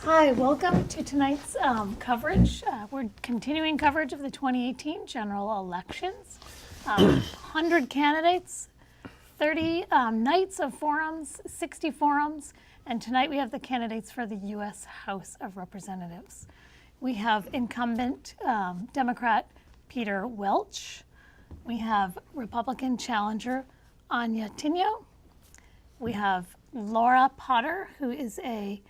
Hi, welcome to tonight's coverage. We're continuing coverage of the 2018 general elections. 100 candidates, 30 nights of forums, 60 forums, and tonight we have the candidates for the U.S. House of Representatives. We have incumbent Democrat Peter Welch. We have Republican challenger Anya Tynio. We have Laura Potter, who is a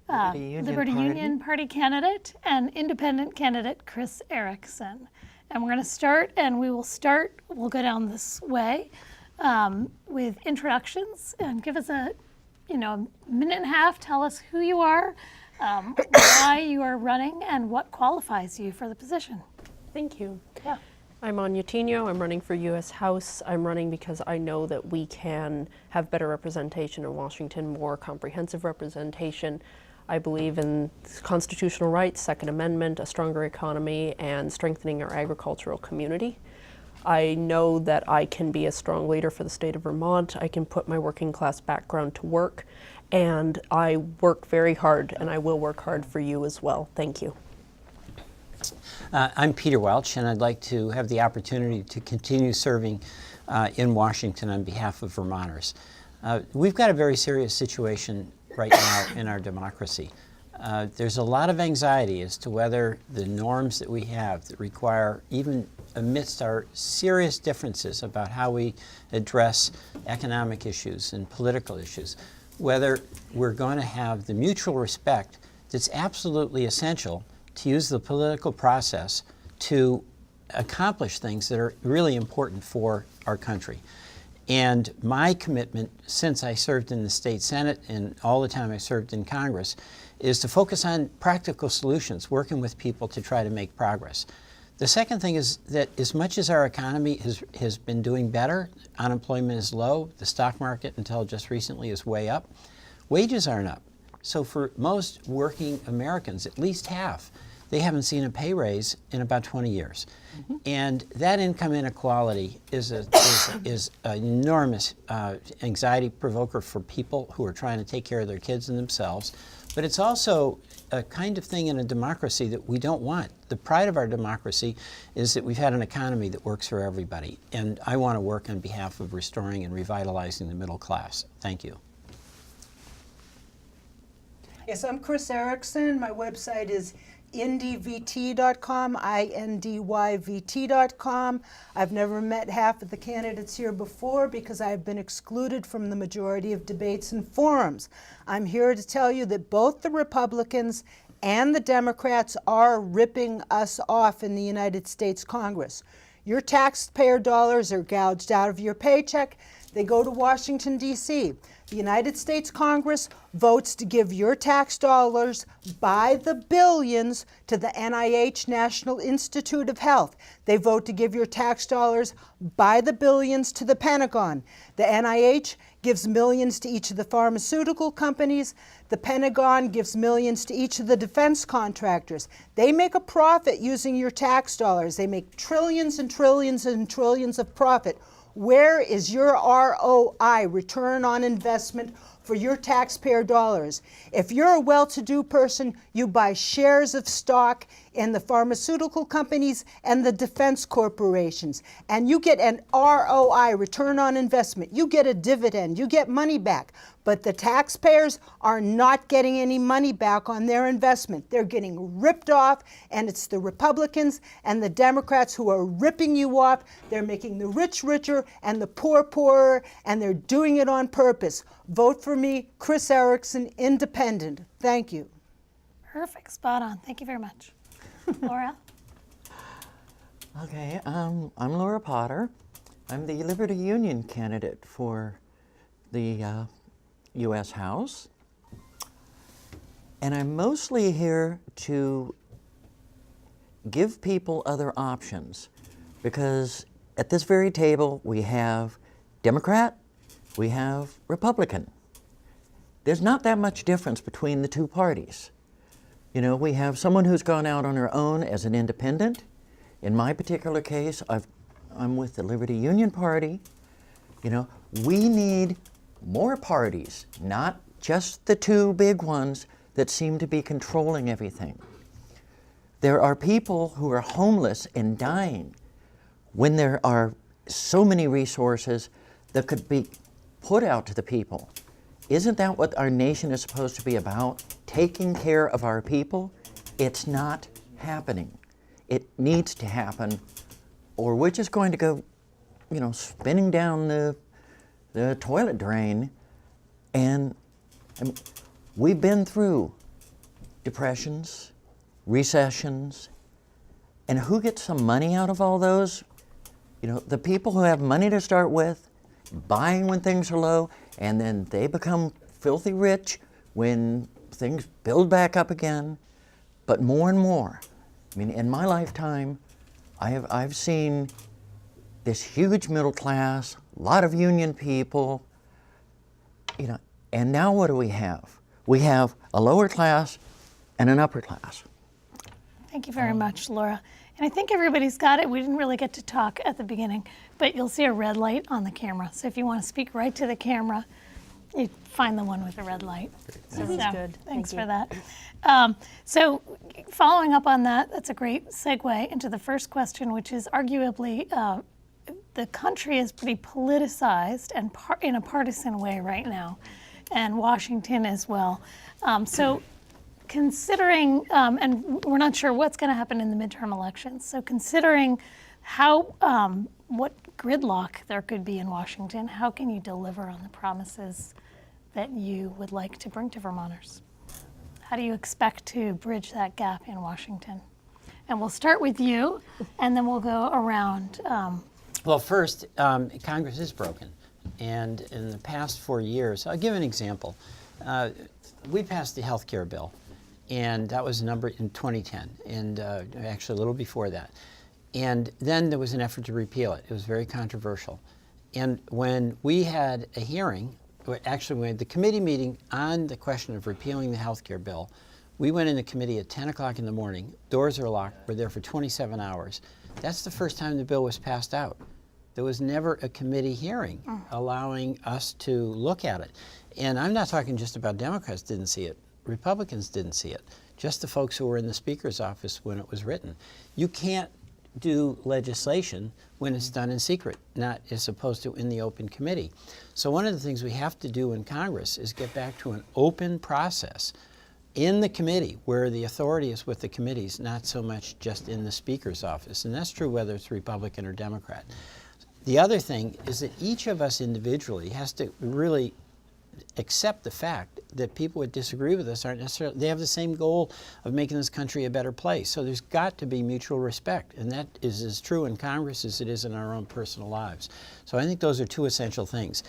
Liberty Union Party candidate, and independent candidate Cris Ericson. And we're going to start, and we'll go down this way with introductions, and give us a minute and a half. Tell us who you are, why you are running, and what qualifies you for the position. Thank you. Yeah. I'm Anya Tynio. I'm running for U.S. House. I'm running because I know that we can have better representation in Washington, more comprehensive representation. I believe in constitutional rights, Second Amendment, a stronger economy, and strengthening our agricultural community. I know that I can be a strong leader for the state of Vermont. I can put my working class background to work, and I work very hard, and I will work hard for you as well. Thank you. I'm Peter Welch, and I'd like to have the opportunity to continue serving in Washington on behalf of Vermonters. We've got a very serious situation right now in our democracy. There's a lot of anxiety as to whether the norms that we have that require, even amidst our serious differences about how we address economic issues and political issues, whether we're going to have the mutual respect that's absolutely essential to use the political process to accomplish things that are really important for our country. And my commitment, since I served in the state Senate and all the time I served in Congress, is to focus on practical solutions, working with people to try to make progress. The second thing is that as much as our economy has been doing better, unemployment is low, the stock market until just recently is way up, wages aren't up. So for most working Americans, at least half, they haven't seen a pay raise in about 20 years. Mm-hmm. And that income inequality is an enormous anxiety provoker for people who are trying to take care of their kids and themselves. But it's also a kind of thing in a democracy that we don't want. The pride of our democracy is that we've had an economy that works for everybody. And I want to work on behalf of restoring and revitalizing the middle class. Thank you. Yes, I'm Cris Ericson. My website is indyvt.com, INDYVT.com. I've never met half of the candidates here before because I've been excluded from the majority of debates and forums. I'm here to tell you that both the Republicans and the Democrats are ripping us off in the United States Congress. Your taxpayer dollars are gouged out of your paycheck. They go to Washington, D.C. The United States Congress votes to give your tax dollars by the billions to the NIH, National Institute of Health. They vote to give your tax dollars by the billions to the Pentagon. The NIH gives millions to each of the pharmaceutical companies. The Pentagon gives millions to each of the defense contractors. They make a profit using your tax dollars. They make trillions and trillions and trillions of profit. Where is your ROI, return on investment, for your taxpayer dollars? If you're a well-to-do person, you buy shares of stock in the pharmaceutical companies and the defense corporations, and you get an ROI, return on investment. You get a dividend, you get money back. But the taxpayers are not getting any money back on their investment. They're getting ripped off, and it's the Republicans and the Democrats who are ripping you off. They're making the rich richer and the poor poorer, and they're doing it on purpose. Vote for me, Cris Ericson, independent. Thank you. Perfect, spot on. Thank you very much. Laura? Okay, I'm Laura Potter. I'm the Liberty Union candidate for the U.S. House. And I'm mostly here to give people other options, because at this very table we have Democrat, we have Republican. There's not that much difference between the two parties. You know, we have someone who's gone out on her own as an independent. In my particular case, I'm with the Liberty Union Party. You know, we need more parties, not just the two big ones that seem to be controlling everything. There are people who are homeless and dying when there are so many resources that could be put out to the people. Isn't that what our nation is supposed to be about? Taking care of our people? It's not happening. It needs to happen, or we're just going to go, spinning down the toilet drain. And we've been through depressions, recessions, and who gets some money out of all those? The people who have money to start with, buying when things are low, and then they become filthy rich when things build back up again. But more and more, in my lifetime, I've seen this huge middle class, a lot of union people, and now what do we have? We have a lower class and an upper class. Thank you very much, Laura. And I think everybody's got it. We didn't really get to talk at the beginning, but you'll see a red light on the camera. So if you want to speak right to the camera, you find the one with the red light. Sounds good. Thanks Thank for that. So following up on that, that's a great segue into the first question, which is arguably the country is pretty politicized and in a partisan way right now, and Washington as well. So considering, and we're not sure what's going to happen in the midterm elections, so considering what gridlock there could be in Washington, how can you deliver on the promises that you would like to bring to Vermonters? How do you expect to bridge that gap in Washington? And we'll start with you, and then we'll go around. Well, first, Congress is broken. And in the past 4 years, I'll give an example. We passed the health care bill, and that was a number in 2010, and actually a little before that. And then there was an effort to repeal it. It was very controversial. And when we had a hearing, actually we had the committee meeting on the question of repealing the health care bill, we went in the committee at 10 o'clock in the morning, doors are locked, we're there for 27 hours. That's the first time the bill was passed out. There was never a committee hearing allowing us to look at it. And I'm not talking just about Democrats didn't see it. Republicans didn't see it. Just the folks who were in the Speaker's office when it was written. You can't do legislation when it's done in secret, not as opposed to in the open committee. So one of the things we have to do in Congress is get back to an open process in the committee where the authority is with the committees, not so much just in the Speaker's office. And that's true whether it's Republican or Democrat. The other thing is that each of us individually has to really accept the fact that people who disagree with us aren't necessarily, they have the same goal of making this country a better place. So there's got to be mutual respect, and that is as true in Congress as it is in our own personal lives. So I think those are two essential things.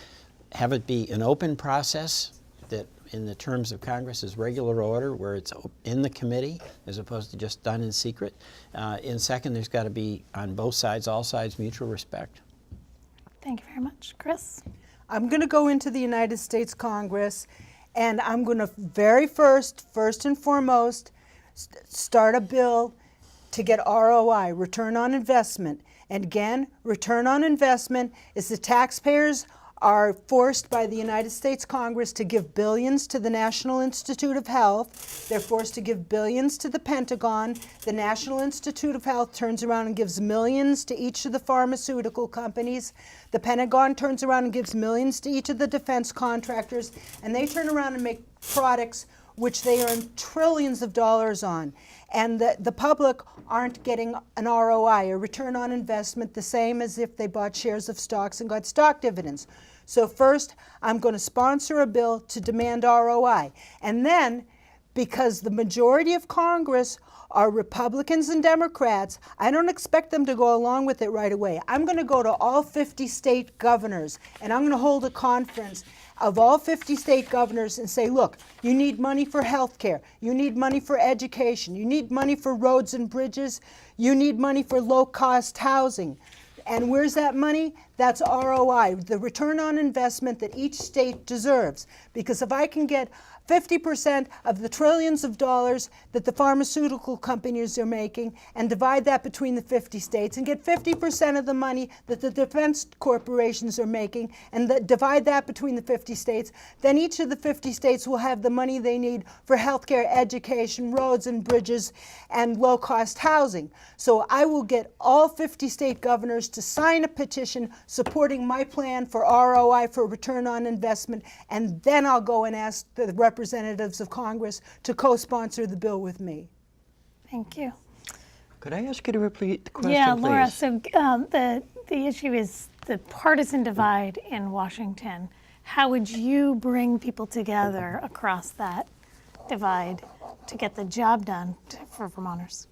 Have it be an open process that in the terms of Congress is regular order, where it's in the committee as opposed to just done in secret. And second, there's got to be on both sides, all sides, mutual respect. Thank you very much. Cris? I'm going to go into the United States Congress, and I'm going to first and foremost, start a bill to get ROI, return on investment. And again, return on investment is the taxpayers are forced by the United States Congress to give billions to the National Institute of Health. They're forced to give billions to the Pentagon. The National Institute of Health turns around and gives millions to each of the pharmaceutical companies. The Pentagon turns around and gives millions to each of the defense contractors, and they turn around and make products which they earn trillions of dollars on. And the public aren't getting an ROI, a return on investment, the same as if they bought shares of stocks and got stock dividends. So first, I'm going to sponsor a bill to demand ROI. And then, because the majority of Congress are Republicans and Democrats, I don't expect them to go along with it right away. I'm going to go to all 50 state governors, and I'm going to hold a conference of all 50 state governors and say, look, you need money for health care, you need money for education, you need money for roads and bridges, you need money for low-cost housing. And where's that money? That's ROI, the return on investment that each state deserves. Because if I can get 50% of the trillions of dollars that the pharmaceutical companies are making and divide that between the 50 states and get 50% of the money that the defense corporations are making and divide that between the 50 states, then each of the 50 states will have the money they need for healthcare, education, roads and bridges, and low-cost housing. So I will get all 50 state governors to sign a petition supporting my plan for ROI, for return on investment, and then I'll go and ask the representatives of Congress to co-sponsor the bill with me. Thank you. Could I ask you to repeat the question, Yeah, please? Laura, so the issue is the partisan divide in Washington. How would you bring people together across that divide to get the job done for Vermonters?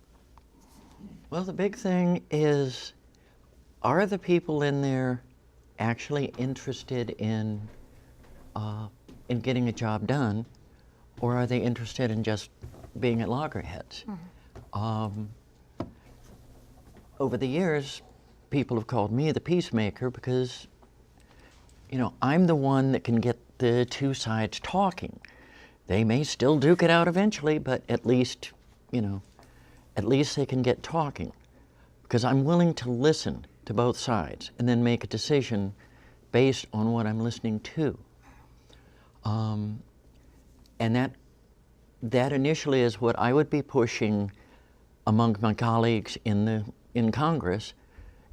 Well, the big thing is, are the people in there actually interested in getting a job done, or are they interested in just being at loggerheads? Over the years, people have called me the peacemaker because, you know, I'm the one that can get the two sides talking. They may still duke it out eventually, but at least, you know, at least they can get talking, because I'm willing to listen to both sides and then make a decision based on what I'm listening to. And that initially is what I would be pushing among my colleagues in Congress,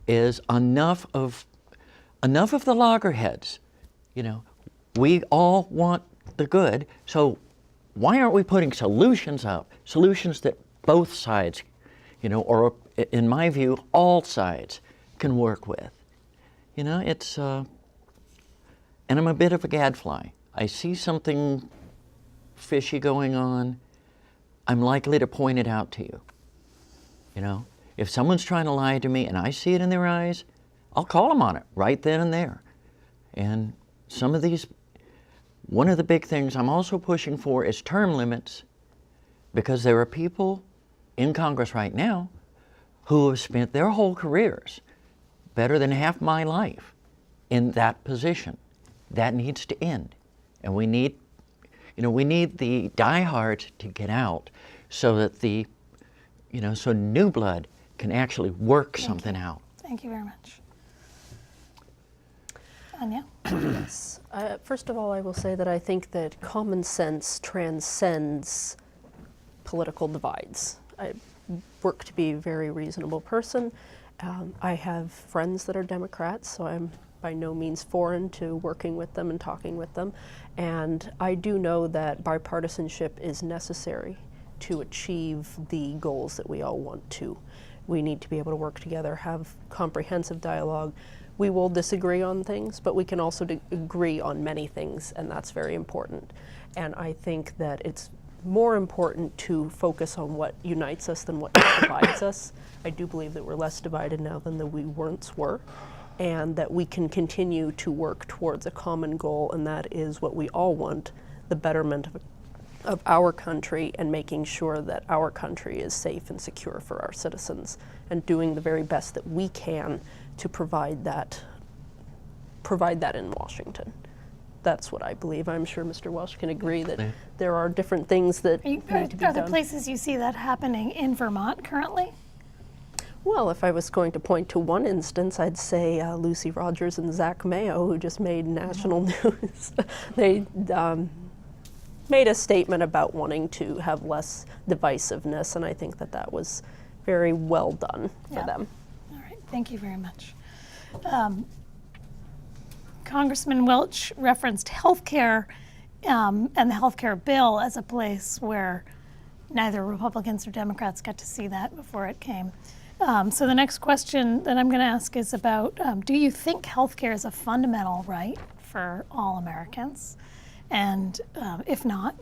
is enough of the loggerheads. You know, we all want the good, so why aren't we putting solutions up? Solutions that both sides, you know, or in my view, all sides can work with. You know, it's, and I'm a bit of a gadfly. I see something fishy going on, I'm likely to point it out to you. You know, if someone's trying to lie to me and I see it in their eyes, I'll call them on it right then and there. And some of these, one of the big things I'm also pushing for is term limits, because there are people in Congress right now who have spent their whole careers, better than half my life, in that position. That needs to end. And we need, you know, we need the diehards to get out so that the, you know, so new blood can actually work something out. Thank you very much. Anya? Yes. First of all, I will say that I think that common sense transcends political divides. I work to be a very reasonable person. I have friends that are Democrats, so I'm by no means foreign to working with them and talking with them. And I do know that bipartisanship is necessary to achieve the goals that we all want to. We need to be able to work together, have comprehensive dialogue. We will disagree on things, but we can also agree on many things, and that's very important. And I think that it's more important to focus on what unites us than what divides us. I do believe that we're less divided now than we once were, and that we can continue to work towards a common goal, and that is what we all want, the betterment of our country and making sure that our country is safe and secure for our citizens, and doing the very best that we can to provide that in Washington. That's what I believe. I'm sure Mr. Welch can agree that there are different things that need to be done. Are there places you see that happening in Vermont currently? Well, if I was going to point to one instance, I'd say Lucy Rogers and Zach Mayo, who just made national news. They made a statement about wanting to have less divisiveness, and I think that that was very well done for them. All right, thank you very much. Congressman Welch referenced healthcare and the healthcare bill as a place where neither Republicans or Democrats got to see that before it came. So the next question that I'm going to ask is about, do you think healthcare is a fundamental right for all Americans? And if not,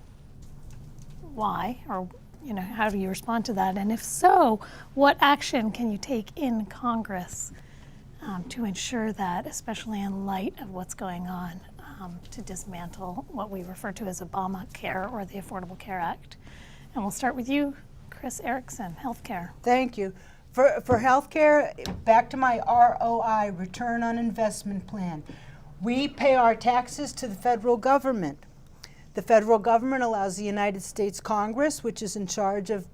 why? Or, you know, how do you respond to that? And if so, what action can you take in Congress to ensure that, especially in light of what's going on, to dismantle what we refer to as Obamacare or the Affordable Care Act? And we'll start with you, Cris Ericson, healthcare. Thank you. For healthcare, back to my ROI, return on investment plan. We pay our taxes to the federal government. The federal government allows the United States Congress, which is in charge of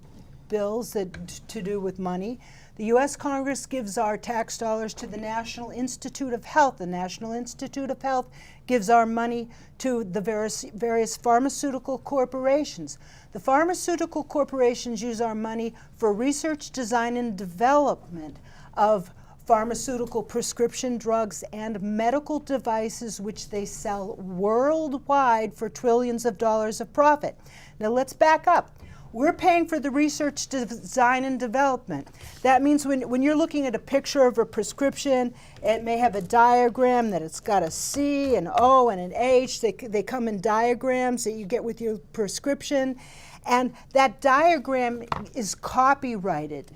bills that to do with money. The U.S. Congress gives our tax dollars to the National Institute of Health. The National Institute of Health gives our money to the various pharmaceutical corporations. The pharmaceutical corporations use our money for research, design, and development of pharmaceutical prescription drugs and medical devices, which they sell worldwide for trillions of dollars of profit. Now let's back up. We're paying for the research, design, and development. That means when you're looking at a picture of a prescription, it may have a diagram that it's got a C, an O, and an H. They come in diagrams that you get with your prescription. And that diagram is copyrighted.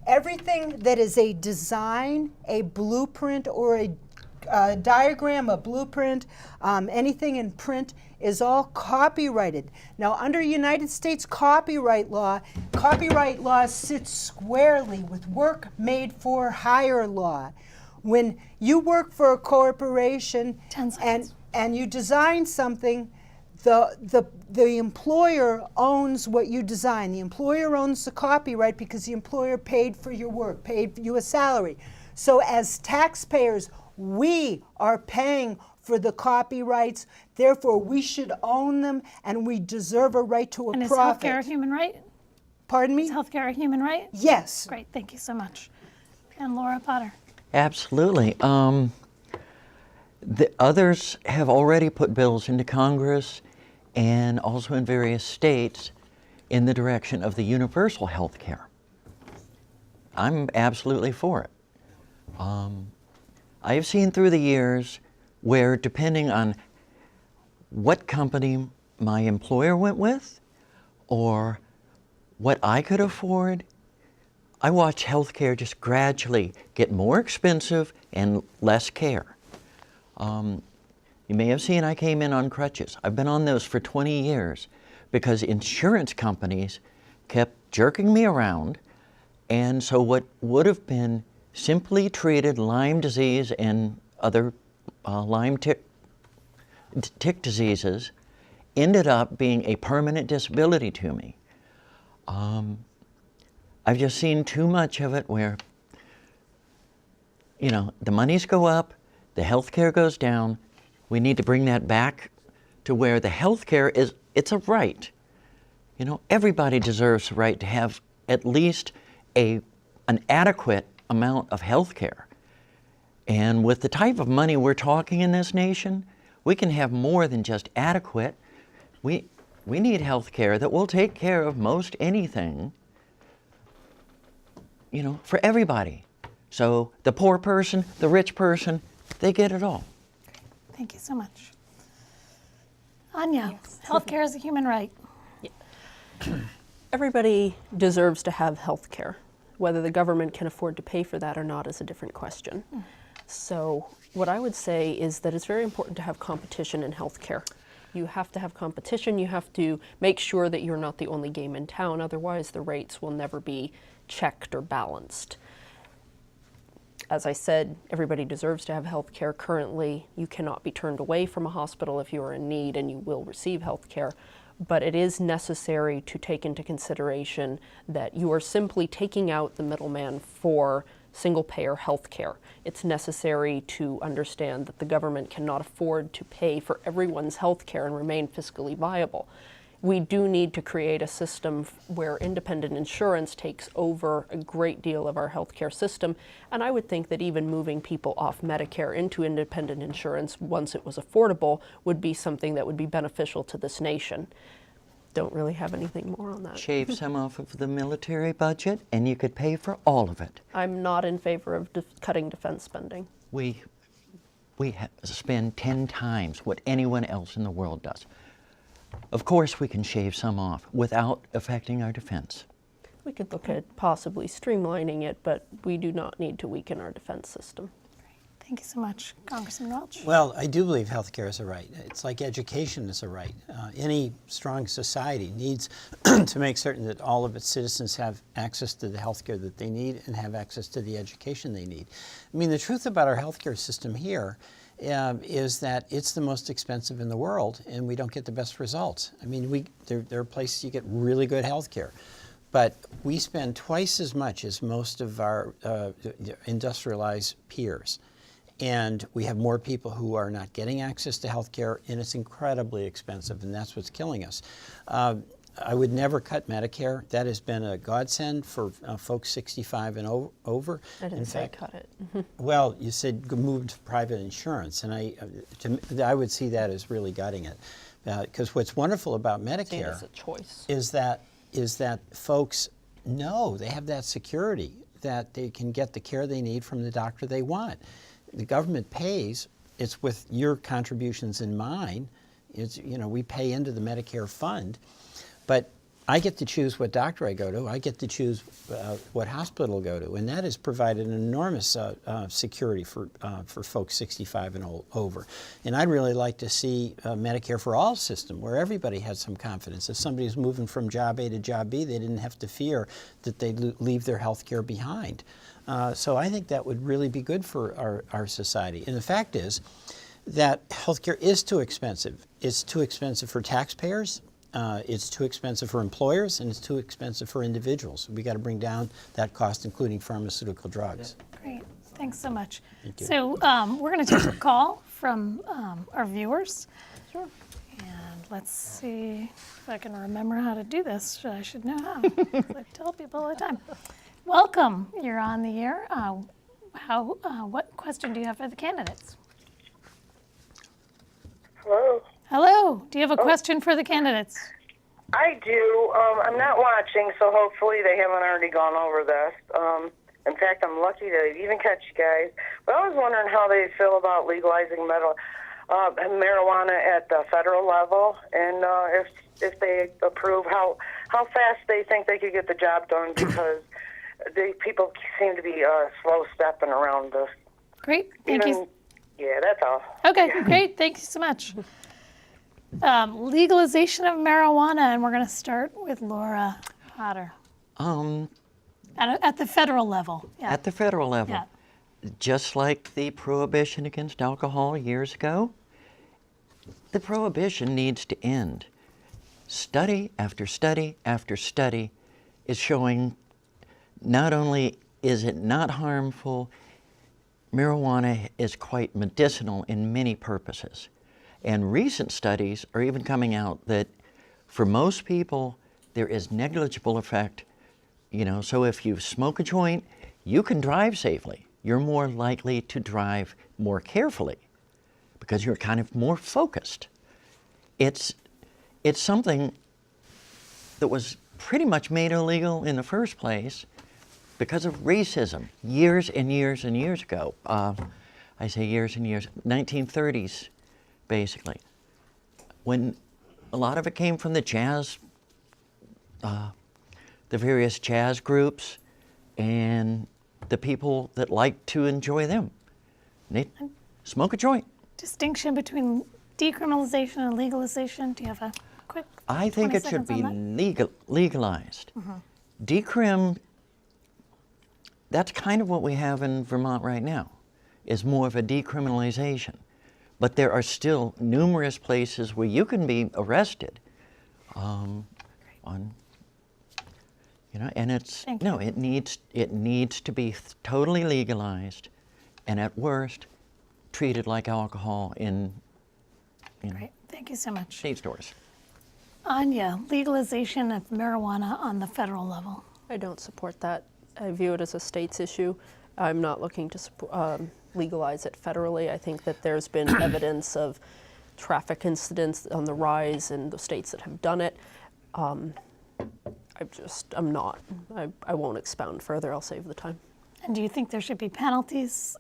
Everything that is a design, a blueprint, or a diagram, a blueprint, anything in print is all copyrighted. Now, under United States copyright law sits squarely with work made for hire law. When you work for a corporation 10 seconds. and you design something, the employer owns what you design. The employer owns the copyright because the employer paid for your work, paid you a salary. So as taxpayers, we are paying for the copyrights, therefore we should own them, and we deserve a right to a And is profit. healthcare a human right? Pardon me? Is healthcare a human right? Yes. Great, thank you so much. And Laura Potter. Absolutely. The others have already put bills into Congress and also in various states in the direction of the universal health care. I'm absolutely for it. I have seen through the years where, depending on what company my employer went with or what I could afford, I watched healthcare just gradually get more expensive and less care. You may have seen I came in on crutches. I've been on those for 20 years because insurance companies kept jerking me around, and so what would have been simply treated Lyme disease and other Lyme tick diseases ended up being a permanent disability to me. I've just seen too much of it where, you know, the monies go up, the health care goes down. We need to bring that back to where the health care is, it's a right. You know, everybody deserves the right to have at least an adequate amount of health care. And with the type of money we're talking in this nation, we can have more than just adequate. We need health care that will take care of most anything, you know, for everybody. So the poor person, the rich person, they get it all. Thank you so much. Anya, healthcare is a human right. Everybody deserves to have health care. Whether the government can afford to pay for that or not is a different question. So what I would say is that it's very important to have competition in healthcare. You have to have competition. You have to make sure that you're not the only game in town. Otherwise, the rates will never be checked or balanced. As I said, everybody deserves to have health care. Currently, you cannot be turned away from a hospital if you are in need, and you will receive health care. But it is necessary to take into consideration that you are simply taking out the middleman for single-payer health care. It's necessary to understand that the government cannot afford to pay for everyone's health care and remain fiscally viable. We do need to create a system where independent insurance takes over a great deal of our healthcare system, and I would think that even moving people off Medicare into independent insurance once it was affordable would be something that would be beneficial to this nation. Don't really have anything more on that. Shave some off of the military budget and you could pay for all of it. I'm not in favor of cutting defense spending. We spend 10 times what anyone else in the world does. Of course we can shave some off without affecting our defense. We could look at possibly streamlining it, but we do not need to weaken our defense system. Thank you so much. Congressman Welch. Well, I do believe health care is a right. It's like education is a right. Any strong society needs to make certain that all of its citizens have access to the health care that they need and have access to the education they need. I mean, the truth about our health care system here is that it's the most expensive in the world, and we don't get the best results. I mean, there are places you get really good health care, but we spend twice as much as most of our industrialized peers. And we have more people who are not getting access to health care, and it's incredibly expensive, and that's what's killing us. I would never cut Medicare. That has been a godsend for folks 65 and over. I didn't say cut it. Well, you said move to private insurance, and I would see that as really gutting it. Because what's wonderful about Medicare It's a choice. is that folks know they have that security that they can get the care they need from the doctor they want. The government pays. It's with your contributions in mind. It's, we pay into the Medicare fund. But I get to choose what doctor I go to. I get to choose what hospital to go to, and that has provided an enormous security for folks 65 and over. And I'd really like to see a Medicare for All system where everybody has some confidence. If somebody's moving from job A to job B, they didn't have to fear that they'd leave their health care behind. So I think that would really be good for our society. And the fact is that health care is too expensive. It's too expensive for taxpayers. It's too expensive for employers, and it's too expensive for individuals. We got to bring down that cost, including pharmaceutical drugs. Great. Thanks so much. Thank you. So we're going to take a call from our viewers. Sure. And let's see if I can remember how to do this. I should know how. I tell people all the time. Welcome. You're on the air. What question do you have for the candidates? Hello. Hello. Do you have a question for the candidates? I do. I'm not watching, so hopefully they haven't already gone over this. In fact, I'm lucky to even catch you guys. But I was wondering how they feel about legalizing marijuana at the federal level, and if they approve, how fast they think they could get the job done, because people seem to be slow stepping around this. Great. Thank you. Yeah, that's all. Okay, great. Thank you so much. Legalization of marijuana, and we're going to start with Laura Potter. At the federal level. Yeah. At the federal level, Yeah. just like the prohibition against alcohol years ago, the prohibition needs to end. Study after study after study is showing not only is it not harmful, marijuana is quite medicinal in many purposes. And recent studies are even coming out that for most people, there is negligible effect. So if you smoke a joint, you can drive safely. You're more likely to drive more carefully because you're kind of more focused. It's something that was pretty much made illegal in the first place because of racism years and years and years ago. I say years and years, 1930s, basically, when a lot of it came from the jazz, the various jazz groups, and the people that liked to enjoy them. They smoke a joint. Distinction between decriminalization and legalization. Do you have a quick I think 20 it should be seconds on legalized. Decrim, that's kind of what we have in Vermont right now, is more of a decriminalization. But there are still numerous places where you can be arrested and it's, Thank no, it needs to be totally legalized, and at worst, treated like alcohol in Great. Thank you so much. state stores. Anya, legalization of marijuana on the federal level. I don't support that. I view it as a state's issue. I'm not looking to legalize it federally. I think that there's been evidence of traffic incidents on the rise in the states that have done it. I'm not. I won't expound further. I'll save the time. And do you think there should be penalties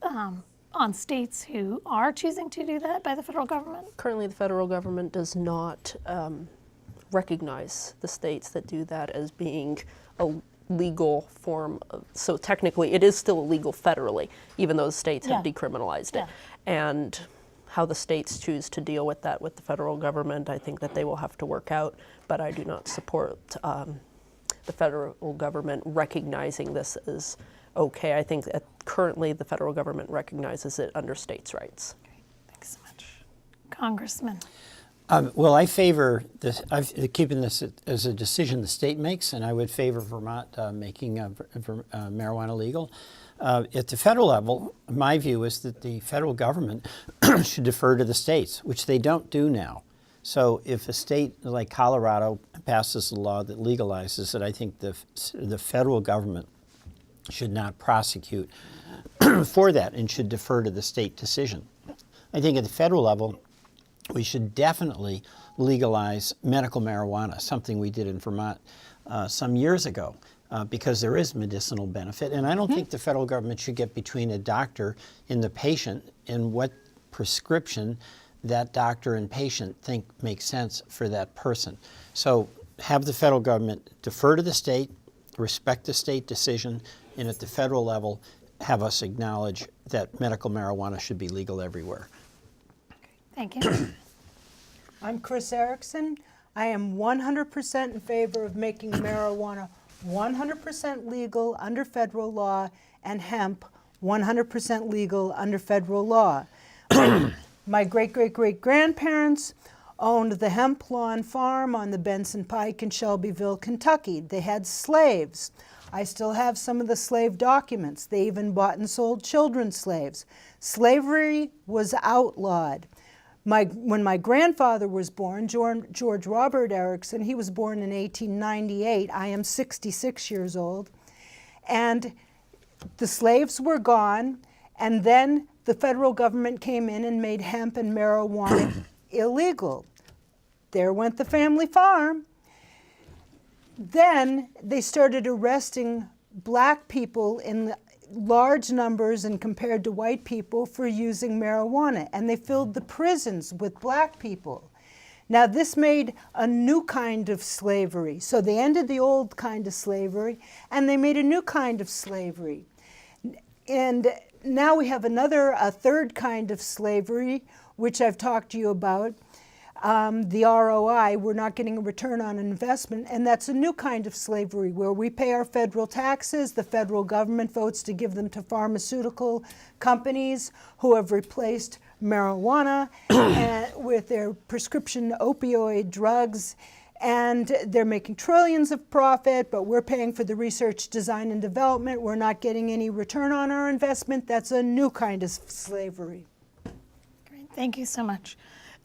on states who are choosing to do that by the federal government? Currently, the federal government does not recognize the states that do that as being a legal form of, so technically it is still illegal federally, even though the states have decriminalized it. And how the states choose to deal with that with the federal government, I think that they will have to work out, but I do not support the federal government recognizing this as okay. I think that currently the federal government recognizes it under states' rights. Congressman? Well, I favor this, keeping this as a decision the state makes, and I would favor Vermont making marijuana legal. At the federal level, my view is that the federal government should defer to the states, which they don't do now. So if a state like Colorado passes a law that legalizes it, I think the federal government should not prosecute for that and should defer to the state decision. I think at the federal level, we should definitely legalize medical marijuana, something we did in Vermont some years ago, because there is medicinal benefit. And I don't think the federal government should get between a doctor and the patient and what prescription that doctor and patient think makes sense for that person. So have the federal government defer to the state, respect the state decision, and at the federal level, have us acknowledge that medical marijuana should be legal everywhere. Thank you. I'm Cris Ericson. I am 100% in favor of making marijuana 100% legal under federal law and hemp 100% legal under federal law. My great-great-great-grandparents owned the hemp lawn farm on the Benson Pike in Shelbyville, Kentucky. They had slaves. I still have some of the slave documents. They even bought and sold children slaves. Slavery was outlawed. When my grandfather was born, George Robert Ericson, he was born in 1898. I am 66 years old. And the slaves were gone, and then the federal government came in and made hemp and marijuana illegal. There went the family farm. Then they started arresting black people in large numbers and compared to white people for using marijuana, and they filled the prisons with black people. Now this made a new kind of slavery. So they ended the old kind of slavery and they made a new kind of slavery. And now we have a third kind of slavery, which I've talked to you about. The ROI, we're not getting a return on investment, and that's a new kind of slavery where we pay our federal taxes, the federal government votes to give them to pharmaceutical companies who have replaced marijuana with their prescription opioid drugs, and they're making trillions of profit, but we're paying for the research, design, and development. We're not getting any return on our investment. That's a new kind of slavery. Great, thank you so much.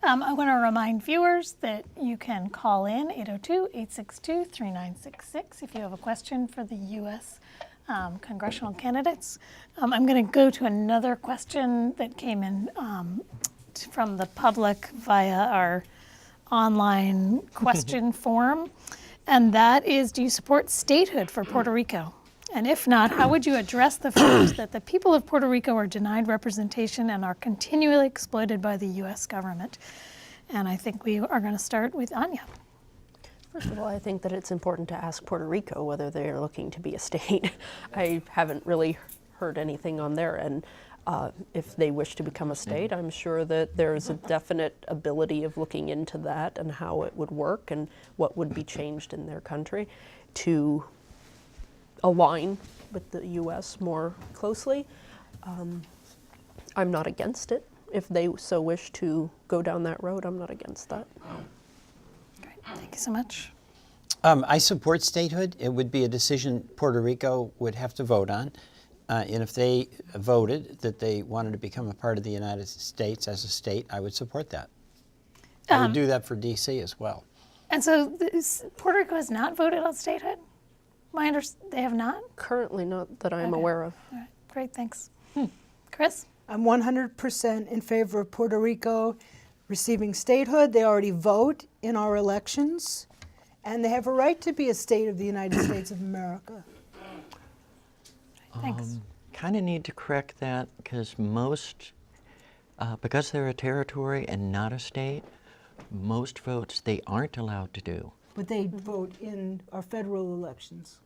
I want to remind viewers that you can call in 802-862-3966 if you have a question for the U.S. Congressional candidates. I'm going to go to another question that came in from the public via our online question form, and that is, do you support statehood for Puerto Rico? And if not, how would you address the fact that the people of Puerto Rico are denied representation and are continually exploited by the U.S. government? And I think we are going to start with Anya. First of all, I think that it's important to ask Puerto Rico whether they're looking to be a state. I haven't really heard anything on their end. If they wish to become a state, I'm sure that there's a definite ability of looking into that and how it would work and what would be changed in their country to align with the U.S. more closely. I'm not against it. If they so wish to go down that road, I'm not against that. Great, thank you so much. I support statehood. It would be a decision Puerto Rico would have to vote on. And if they voted that they wanted to become a part of the United States as a state, I would support that. I would do that for D.C. as well. And so Puerto Rico has not voted on statehood? They have not? Currently not that I'm aware of. All right, great, thanks. Cris? I'm 100% in favor of Puerto Rico receiving statehood. They already vote in our elections, and they have a right to be a state of the United States of America. Thanks. Kind of need to correct that because because they're a territory and not a state, most votes they aren't allowed to do. But they vote in our federal elections.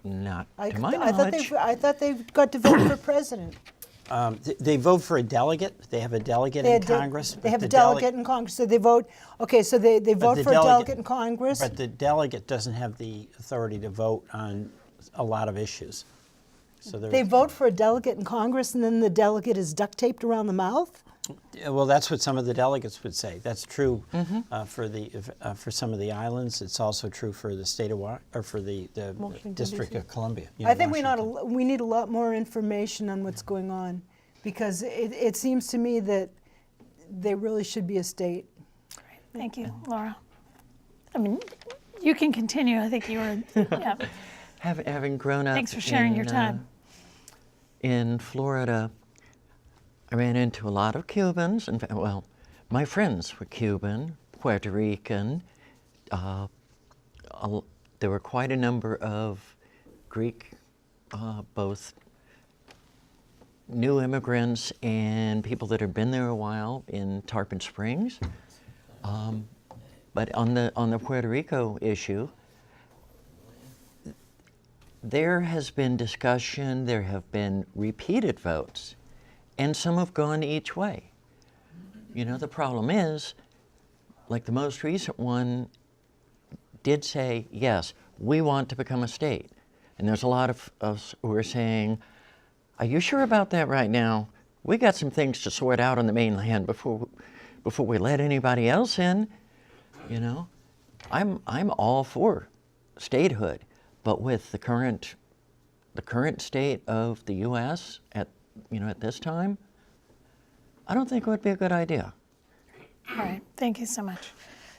Not I to my knowledge. I thought they got to vote for president. They vote for a delegate. They have a delegate in Congress. They have a delegate in Congress, so they vote. Okay, so they vote for a delegate in Congress. But the delegate doesn't have the authority to vote on a lot of issues. So there, They vote for a delegate in Congress and then the delegate is duct taped around the mouth? yeah, well, that's what some of the delegates would say. That's true for some of the islands. It's also true for the state of or for the Washington, District DC. of Columbia. I think Washington. we need a lot more information on what's going on, because it seems to me that they really should be a state. Thank you, Laura. I mean, you can continue. I think you were, yeah. Having grown up Thanks for sharing your time. In Florida, I ran into a lot of Cubans. In fact, well, my friends were Cuban, Puerto Rican. There were quite a number of Greek, both new immigrants and people that had been there a while in Tarpon Springs. But on the Puerto Rico issue, there has been discussion, there have been repeated votes, and some have gone each way. You know, the problem is, like the most recent one did say, yes, we want to become a state. And there's a lot of us who are saying, are you sure about that right now? We got some things to sort out on the mainland before we let anybody else in. You know, I'm all for statehood, but with the current state of the U.S. at this time, I don't think it would be a good idea. All right, thank you so much.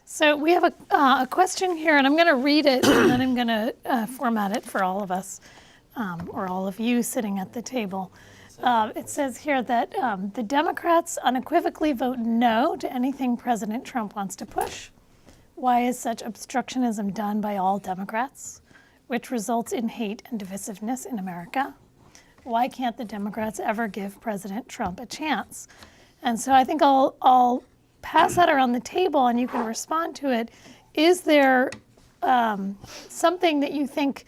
So we have a question here, and I'm going to read it, and then I'm going to format it for all of us, or all of you sitting at the table. It says here that the Democrats unequivocally vote no to anything President Trump wants to push. Why is such obstructionism done by all Democrats, which results in hate and divisiveness in America? Why can't the Democrats ever give President Trump a chance? And so I think I'll pass that around the table and you can respond to it. Is there something that you think,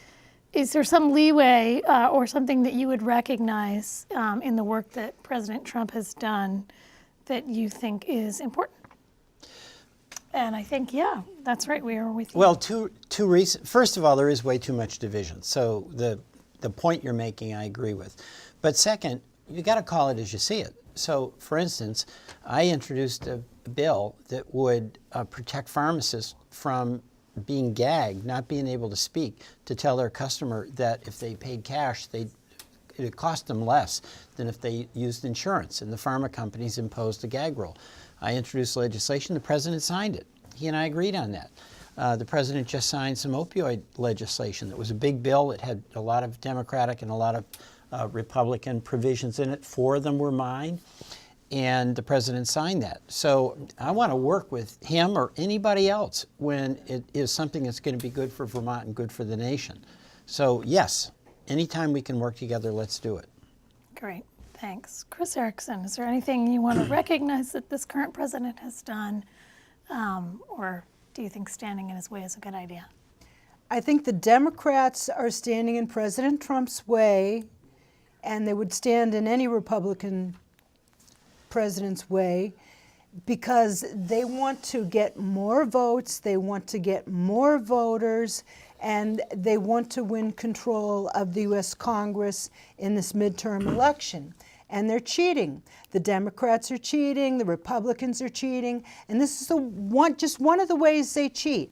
is there some leeway or something that you would recognize in the work that President Trump has done that you think is important? And I think, yeah, that's right, we are with you. Well, two reasons. First of all, there is way too much division. So the point you're making, I agree with. But second, you got to call it as you see it. So, for instance, I introduced a bill that would protect pharmacists from being gagged, not being able to speak, to tell their customer that if they paid cash, it'd cost them less than if they used insurance. And the pharma companies imposed a gag rule. I introduced legislation. The president signed it. He and I agreed on that. The president just signed some opioid legislation that was a big bill. It had a lot of Democratic and a lot of Republican provisions in it. 4 of them were mine, and the president signed that. So I want to work with him or anybody else when it is something that's going to be good for Vermont and good for the nation. So yes, anytime we can work together, let's do it. Great, thanks. Cris Ericson, is there anything you want to recognize that this current president has done, or do you think standing in his way is a good idea? I think the Democrats are standing in President Trump's way, and they would stand in any Republican president's way, because they want to get more votes, they want to get more voters, and they want to win control of the U.S. Congress in this midterm election. And they're cheating. The Democrats are cheating, the Republicans are cheating, and this is just one of the ways they cheat.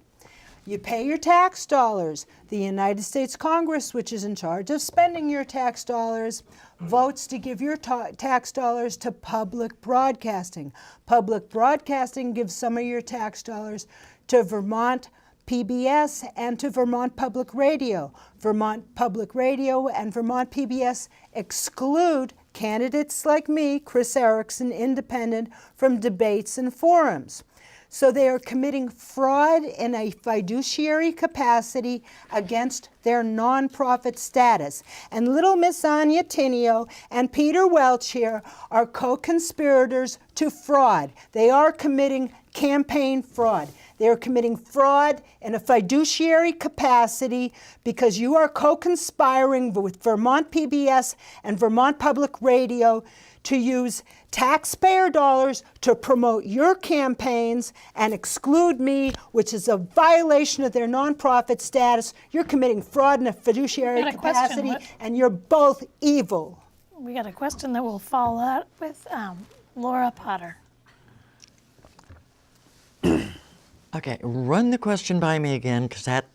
You pay your tax dollars. The United States Congress, which is in charge of spending your tax dollars, votes to give your tax dollars to public broadcasting. Public broadcasting gives some of your tax dollars to Vermont PBS and to Vermont Public Radio. Vermont Public Radio and Vermont PBS exclude candidates like me, Cris Ericson, independent, from debates and forums. So they are committing fraud in a fiduciary capacity against their nonprofit status. And little Miss Anya Tynio and Peter Welch here are co-conspirators to fraud. They are committing campaign fraud. They are committing fraud in a fiduciary capacity because you are co-conspiring with Vermont PBS and Vermont Public Radio to use taxpayer dollars to promote your campaigns and exclude me, which is a violation of their nonprofit status. You're committing fraud in a fiduciary Got a question. capacity, What- and you're both evil. We got a question that we'll follow up with Laura Potter. Okay, run the question by me again, because that,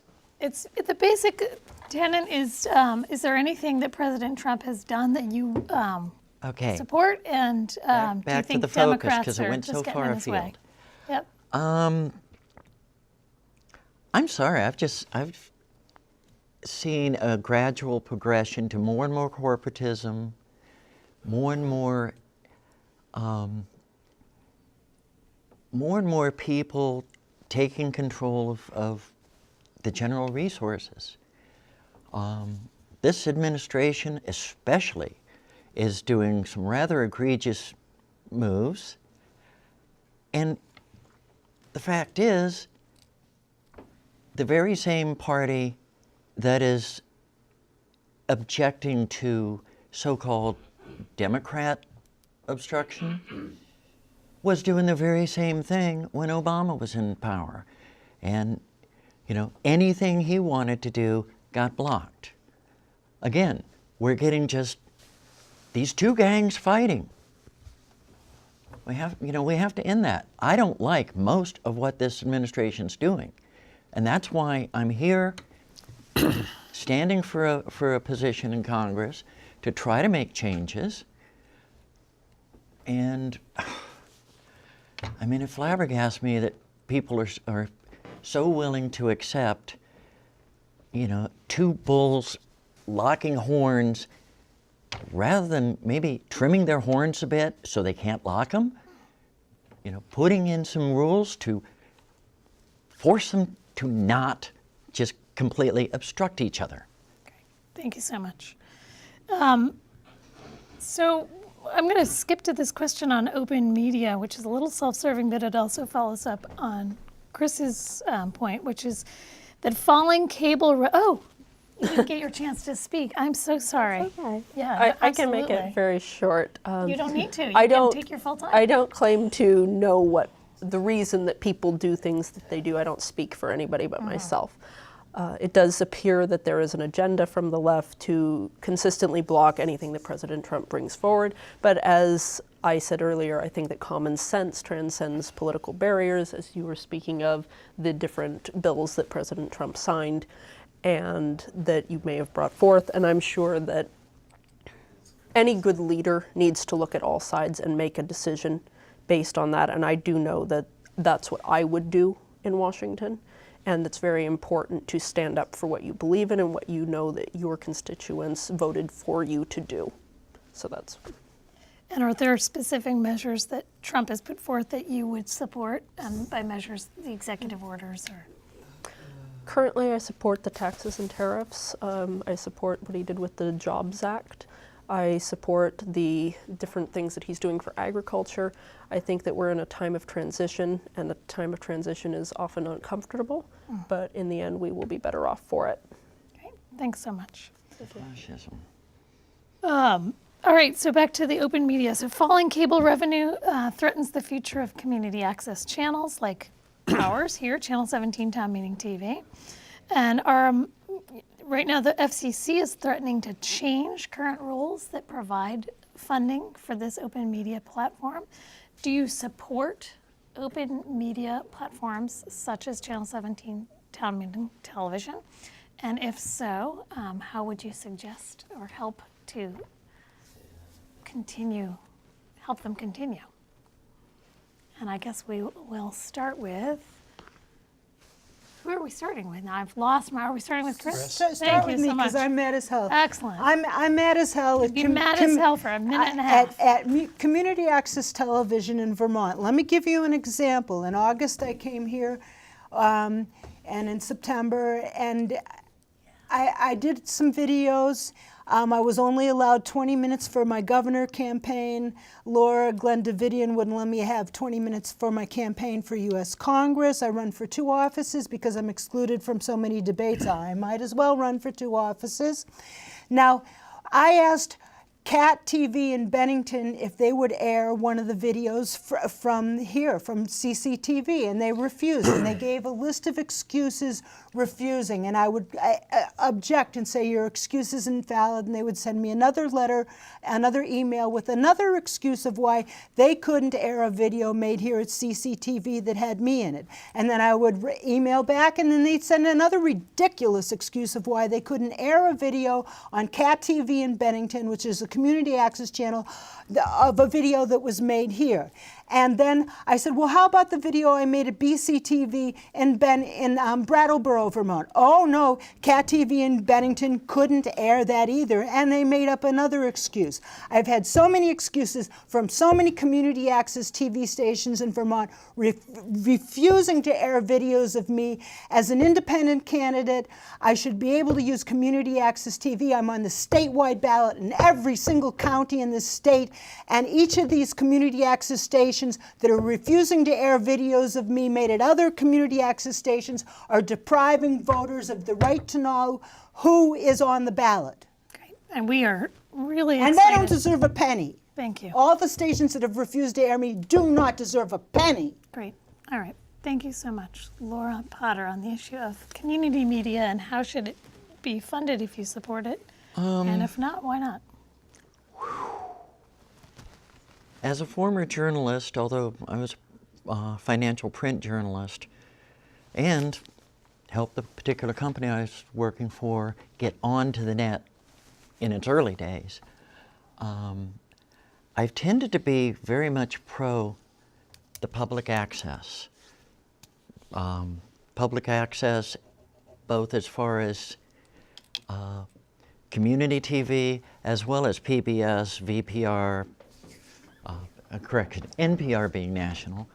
It's the basic tenet is there anything that President Trump has done that you okay. support, and do you back to think the focus, Democrats 'cause it are went just so getting far in his way? afield. Yep. I'm sorry, I've seen a gradual progression to more and more corporatism, more and more people taking control of the general resources. This administration especially is doing some rather egregious moves, and the fact is, the very same party that is objecting to so-called Democrat obstruction was doing the very same thing when Obama was in power. And, you know, anything he wanted to do got blocked. Again, we're getting just these two gangs fighting. We have to end that. I don't like most of what this administration's doing. And that's why I'm here standing for a position in Congress to try to make changes. And I mean, it flabbergasts me that people are so willing to accept, you know, two bulls locking horns rather than maybe trimming their horns a bit so they can't lock them. You know, putting in some rules to force them to not just completely obstruct each other. Thank you so much. So I'm going to skip to this question on open media, which is a little self-serving, but it also follows up on Chris's point, which is that falling cable. Oh, you didn't get your chance to speak. I'm so sorry. Okay. Yeah, I can make absolutely. it very short. You don't need to. You I can don't take your full time. I don't claim to know what the reason that people do things that they do. I don't speak for anybody but myself. It does appear that there is an agenda from the left to consistently block anything that President Trump brings forward. But as I said earlier, I think that common sense transcends political barriers, as you were speaking of the different bills that President Trump signed and that you may have brought forth. And I'm sure that any good leader needs to look at all sides and make a decision based on that. And I do know that that's what I would do in Washington. And it's very important to stand up for what you believe in and what you know that your constituents voted for you to do. So that's. And are there specific measures that Trump has put forth that you would support? By measures, the executive orders or? Currently, I support the taxes and tariffs. I support what he did with the Jobs Act. I support the different things that he's doing for agriculture. I think that we're in a time of transition, and the time of transition is often uncomfortable, but in the end, we will be better off for it. Okay, thanks so much. Fascism. All right, so back to the open media. So falling cable revenue threatens the future of community access channels like ours here, Channel 17 Town Meeting TV. And right now the FCC is threatening to change current rules that provide funding for this open media platform. Do you support open media platforms such as Channel 17 Town Meeting Television? And if so, how would you suggest or help to help them continue? And I guess we will start with, who are we starting with now? I've lost are we starting with Cris? Start Thank with you me so much. because I'm mad as hell. Excellent. I'm mad as hell. You'd be mad as hell for a minute and a half. At Community Access Television in Vermont. Let me give you an example. In August, I came here, and in September, and I did some videos. I was only allowed 20 minutes for my governor campaign. Laura Glenn Davidian wouldn't let me have 20 minutes for my campaign for U.S. Congress. I run for 2 offices because I'm excluded from so many debates. I might as well run for 2 offices. Now, I asked Cat TV in Bennington if they would air one of the videos from here, from CCTV, and they refused. And they gave a list of excuses refusing. And I would object and say, your excuse is invalid. And they would send me another letter, another email with another excuse of why they couldn't air a video made here at CCTV that had me in it. And then I would email back, and then they'd send another ridiculous excuse of why they couldn't air a video on Cat TV in Bennington, which is a community access channel, of a video that was made here. And then I said, well, how about the video I made at BCTV in Brattleboro, Vermont? Oh no, Cat TV in Bennington couldn't air that either, and they made up another excuse. I've had so many excuses from so many community access TV stations in Vermont refusing to air videos of me. As an independent candidate, I should be able to use community access TV. I'm on the statewide ballot in every single county in this state, and each of these community access stations that are refusing to air videos of me made at other community access stations are depriving voters of the right to know who is on the ballot. Great. And we are really And excited. they don't deserve a penny. Thank you. All the stations that have refused to air me do not deserve a penny. Great. All right. Thank you so much, Laura Potter, on the issue of community media and how should it be funded if you support it, and if not, why not? As a former journalist, although I was a financial print journalist, and helped the particular company I was working for get onto the net in its early days, I've tended to be very much pro the public access. Public access, both as far as community TV, as well as PBS, VPR, correction, NPR being national.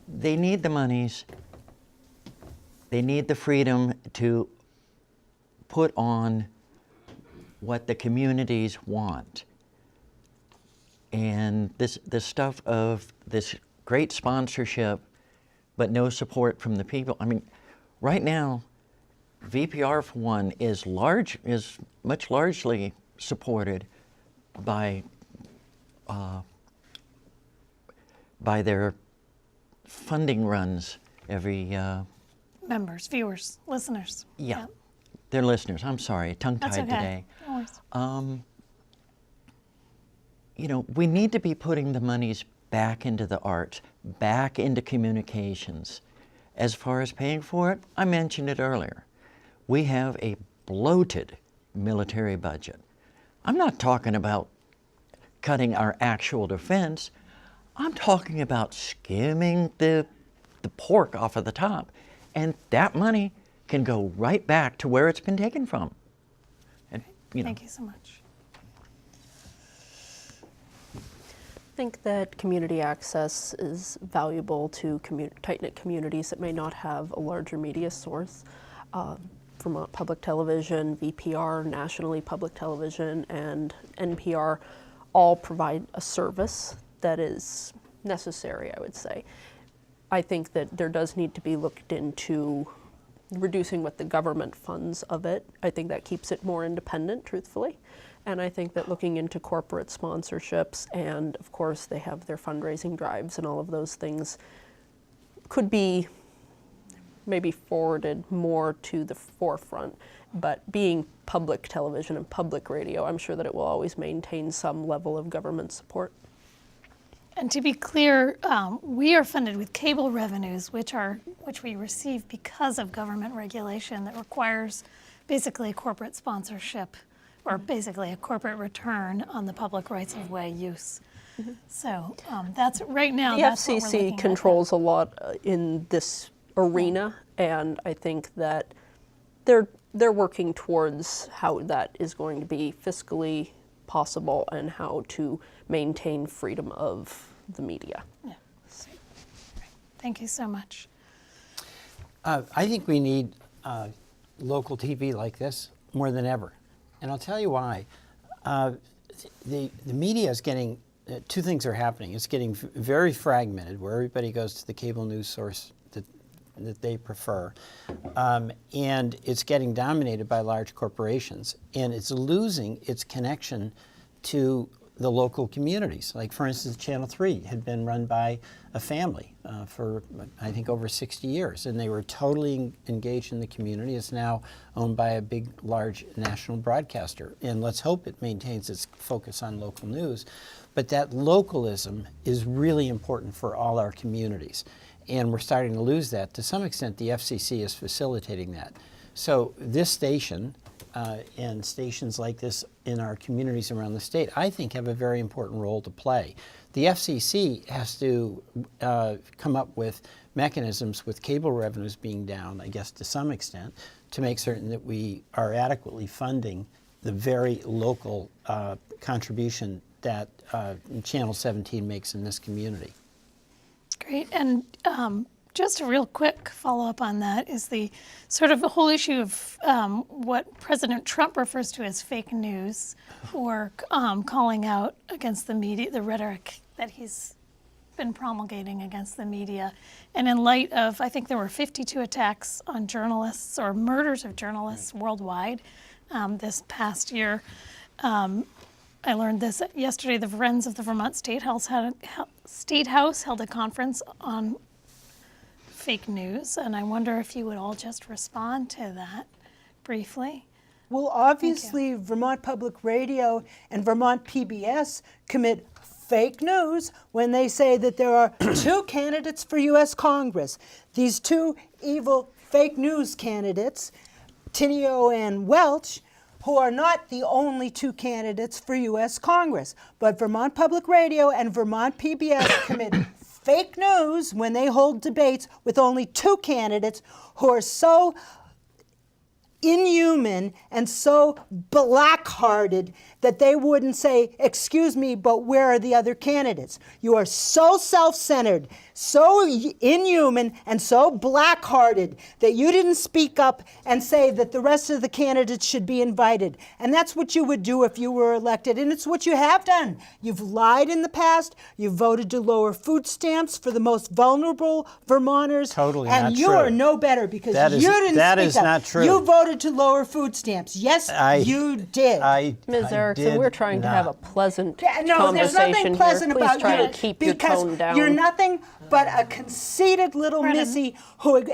They need the monies. They need the freedom to put on what the communities want. And this stuff of this great sponsorship, but no support from the people. I mean, right now, VPR for one is much largely supported by their funding runs every Members, viewers, listeners. yeah, their listeners. I'm sorry, tongue-tied That's okay. today. No worries. You know, we need to be putting the monies back into the arts, back into communications. As far as paying for it, I mentioned it earlier. We have a bloated military budget. I'm not talking about cutting our actual defense. I'm talking about skimming the pork off of the top. And that money can go right back to where it's been taken from. And, you know, Thank you so much. I think that community access is valuable to tight-knit communities that may not have a larger media source. Vermont Public Television, VPR, nationally public television, and NPR all provide a service that is necessary, I would say. I think that there does need to be looked into reducing what the government funds of it. I think that keeps it more independent, truthfully. And I think that looking into corporate sponsorships, and of course they have their fundraising drives and all of those things, could be maybe forwarded more to the forefront. But being public television and public radio, I'm sure that it will always maintain some level of government support. And to be clear, we are funded with cable revenues, which we receive because of government regulation that requires basically a corporate sponsorship, or basically a corporate return on the public rights of way use. Mm-hmm. So that's right now. The that's what we're looking FCC at. controls a lot in this arena, and I think that they're working towards how that is going to be fiscally possible and how to maintain freedom of the media. Yeah. Thank you so much. I think we need local TV like this more than ever. And I'll tell you why. The media is getting, two things are happening. It's getting very fragmented, where everybody goes to the cable news source that they prefer. And it's getting dominated by large corporations. And it's losing its connection to the local communities. Like, for instance, Channel 3 had been run by a family for, I think, over 60 years. And they were totally engaged in the community. It's now owned by a big, large national broadcaster. And let's hope it maintains its focus on local news. But that localism is really important for all our communities. And we're starting to lose that. To some extent, the FCC is facilitating that. So this station and stations like this in our communities around the state, I think, have a very important role to play. The FCC has to come up with mechanisms, with cable revenues being down, I guess, to some extent, to make certain that we are adequately funding the very local contribution that Channel 17 makes in this community. Great. And just a real quick follow-up on that is the sort of the whole issue of what President Trump refers to as fake news, or calling out against the media, the rhetoric that he's been promulgating against the media. And in light of, I think there were 52 attacks on journalists, or murders of journalists worldwide this past year. I learned this yesterday. The Friends of the Vermont State House held a conference on fake news, and I wonder if you would all just respond to that briefly. Well, obviously, Vermont Public Radio and Vermont PBS commit fake news when they say that there are two candidates for U.S. Congress. These two evil fake news candidates, Tynio and Welch, who are not the only two candidates for U.S. Congress. But Vermont Public Radio and Vermont PBS commit fake news when they hold debates with only two candidates who are so inhuman and so black-hearted that they wouldn't say, "Excuse me, but where are the other candidates?" You are so self-centered, so inhuman, and so black-hearted that you didn't speak up and say that the rest of the candidates should be invited. And that's what you would do if you were elected, and it's what you have done. You've lied in the past. You've voted to lower food stamps for the most vulnerable Vermonters. Totally and not you true. are no better because That is- you didn't that speak is up. not true. You voted to lower food stamps. Yes, you did. Ms. Erickson, we're trying to have a pleasant Yeah, no, there's conversation nothing pleasant here. Please about try you to keep your because tone down. you're nothing but a conceited little missy who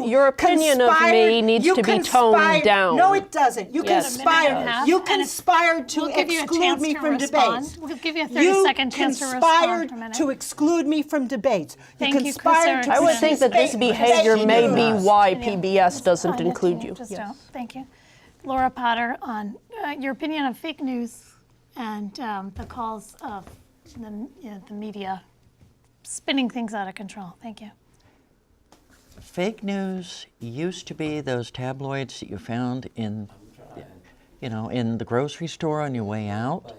your opinion of me needs you to be conspired- toned down. No, it doesn't. You Yes. conspired. A minute and a half, You and it's- conspired to we'll give you a exclude chance me to from respond. debates. We'll give you a 30-second chance to respond for a conspired minute. to exclude me from debates. Thank you, Cris conspired to I would Erickson. think that this participate- behavior Fake may news. be why Tynio, PBS doesn't Anya, include Tynio, you. Just don't. Thank you. Laura Potter, on your opinion of fake news and the calls of the media spinning things out of control. Thank you. Fake news used to be those tabloids that you found in, in the grocery store on your way out.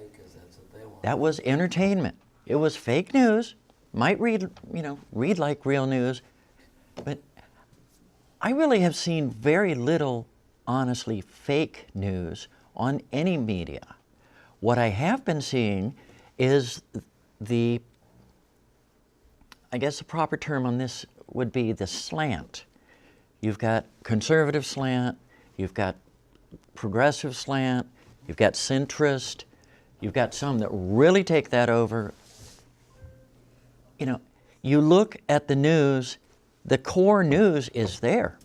That was entertainment. It was fake news. Might read like real news, but I really have seen very little, honestly, fake news on any media. What I have been seeing is I guess the proper term on this would be the slant. You've got conservative slant, you've got progressive slant, you've got centrist, you've got some that really take that over. You look at the news, the core news is there.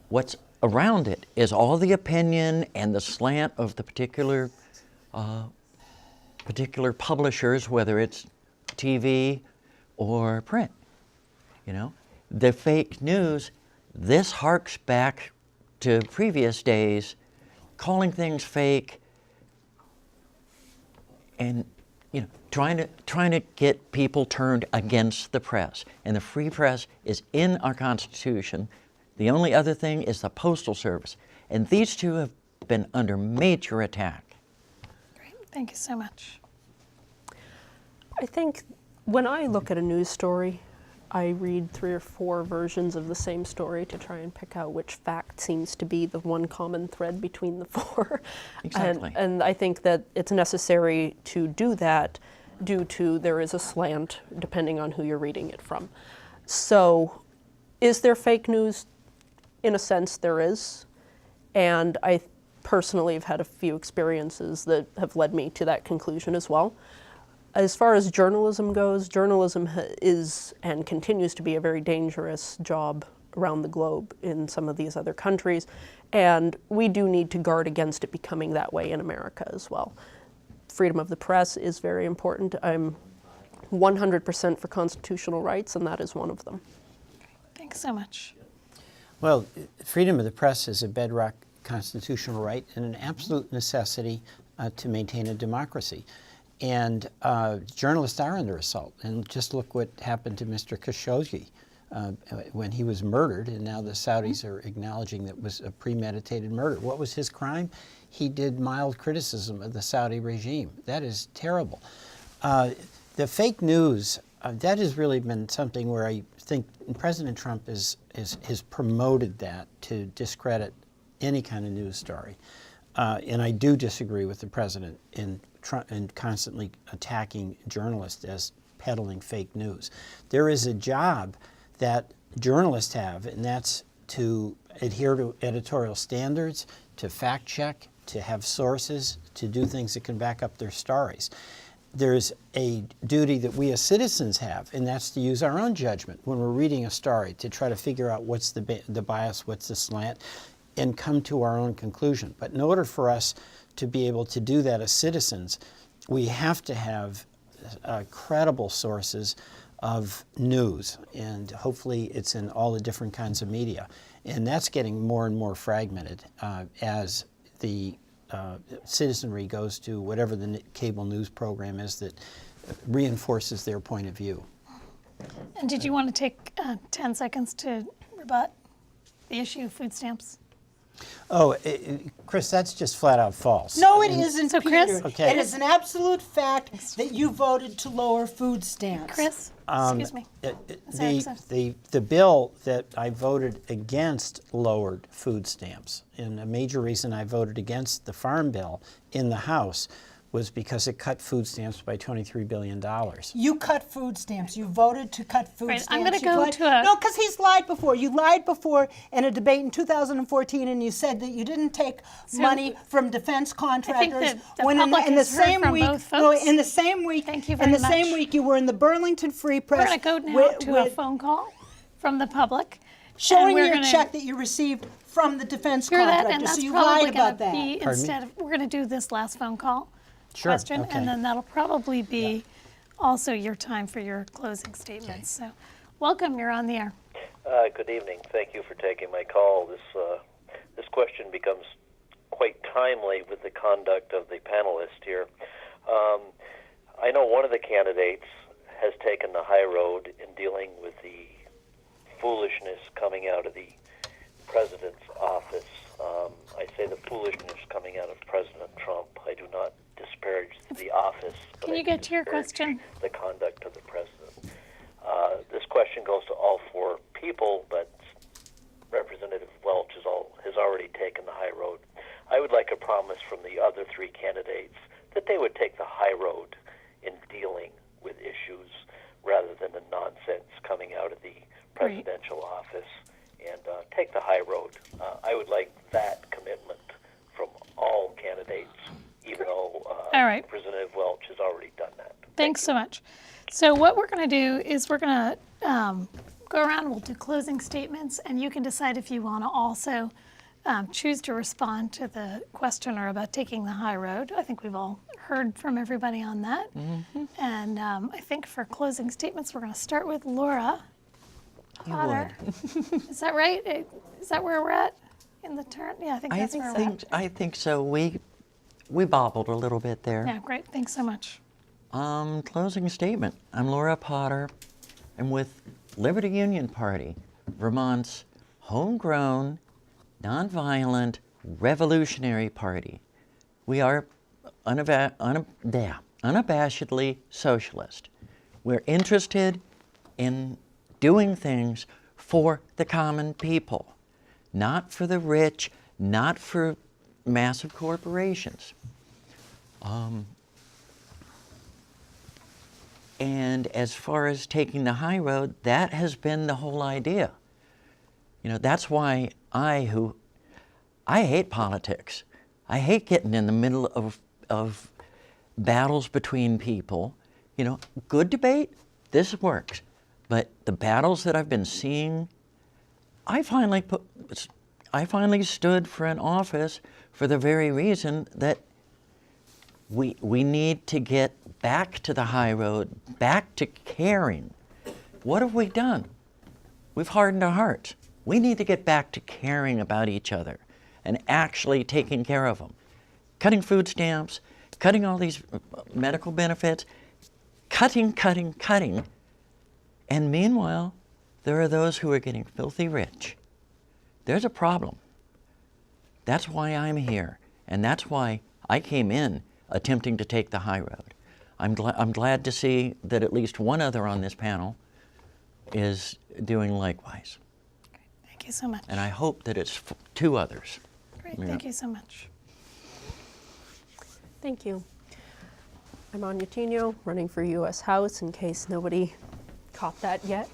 What's around it is all the opinion and the slant of the particular publishers, whether it's TV or print. The fake news, this harks back to previous days, calling things fake and trying to get people turned against the press. And the free press is in our Constitution. The only other thing is the Postal Service. And these two have been under major attack. Great. Thank you so much. I think when I look at a news story, I read 3 or 4 versions of the same story to try and pick out which fact seems to be the one common thread between the 4. Exactly. And I think that it's necessary to do that due to there is a slant depending on who you're reading it from. So is there fake news? In a sense, there is. And I personally have had a few experiences that have led me to that conclusion as well. As far as journalism goes, journalism is and continues to be a very dangerous job around the globe in some of these other countries, and we do need to guard against it becoming that way in America as well. Freedom of the press is very important. I'm 100% for constitutional rights, and that is one of them. Thanks so much. Well, freedom of the press is a bedrock constitutional right and an absolute necessity to maintain a democracy. And journalists are under assault. And just look what happened to Mr. Khashoggi when he was murdered, and now the Saudis are acknowledging that it was a premeditated murder. What was his crime? He did mild criticism of the Saudi regime. That is terrible. The fake news, that has really been something where I think President Trump has promoted that to discredit any kind of news story. And I do disagree with the president in constantly attacking journalists as peddling fake news. There is a job that journalists have, and that's to adhere to editorial standards, to fact check, to have sources, to do things that can back up their stories. There's a duty that we as citizens have, and that's to use our own judgment when we're reading a story to try to figure out what's the bias, what's the slant, and come to our own conclusion. But in order for us to be able to do that as citizens, we have to have credible sources of news, and hopefully it's in all the different kinds of media. And that's getting more and more fragmented as the citizenry goes to whatever the cable news program is that reinforces their point of view. And did you want to take 10 seconds to rebut the issue of food stamps? Oh, Cris, that's just flat out false. No, it isn't, So, Peter. Cris? Okay. It is an absolute fact that you voted to lower food stamps. Cris, excuse me. Ericson. The bill that I voted against lowered food stamps. And a major reason I voted against the farm bill in the House was because it cut food stamps by $23 billion. You cut food stamps. You voted to cut food Right, stamps. I'm gonna You go lied- to a- No, because he's lied before. You lied before in a debate in 2014, and you said that you didn't take money from defense contractors. that the when public in the has heard same from week, both no, folks. in the same week, Thank you in very the same much. week, you were in the Burlington Free Press. We're going to go now to a phone call from the public. showing and we're your gonna check that you received from the defense hear that, contractor. and that's So you probably lied about going to that. be Pardon me? instead of, we're going to do this last phone call Sure, question, okay. and then that'll probably be also your time for your closing statements. So welcome, you're on the air. Good evening. Thank you for taking my call. This question becomes quite timely with the conduct of the panelist here. I know one of the candidates has taken the high road in dealing with the foolishness coming out of the president's office. I say the foolishness coming out of President Trump. I do not disparage the office. but Can I you do get to your disparage question? The conduct of the president. This question goes to all 4 people, but Representative Welch has already taken the high road. I would like a promise from the other 3 candidates that they would take the high road in dealing with issues rather than the nonsense coming out of the presidential office, and take the high road. I would like that commitment from all candidates, even though All right. Representative Welch has already done that. Thanks so much. So what we're going to do is we're going to go around and we'll do closing statements, and you can decide if you want to also choose to respond to the questioner about taking the high road. I think we've all heard from everybody on that. Mm-hmm. And I think for closing statements, we're going to start with Laura Potter. Is that right? Is that where we're at in the turn? Yeah, I think that's where we're at. I think so. We bobbled a little bit there. Yeah, great. Thanks so much. Closing statement. I'm Laura Potter. I'm with Liberty Union Party, Vermont's homegrown, nonviolent, revolutionary party. We are unabashedly socialist. We're interested in doing things for the common people, not for the rich, not for massive corporations. And as far as taking the high road, that has been the whole idea. You know, that's why I hate politics. I hate getting in the middle of battles between people. You know, good debate, this works. But the battles that I've been seeing, I finally stood for an office for the very reason that we need to get back to the high road, back to caring. What have we done? We've hardened our hearts. We need to get back to caring about each other and actually taking care of them. Cutting food stamps, cutting all these medical benefits, cutting. And meanwhile, there are those who are getting filthy rich. There's a problem. That's why I'm here, and that's why I came in attempting to take the high road. I'm glad to see that at least one other on this panel is doing likewise. Great. Thank you so much. And I hope that it's two others. Great. Thank you so much. Thank you. I'm Anya Tynio, running for U.S. House, in case nobody caught that yet.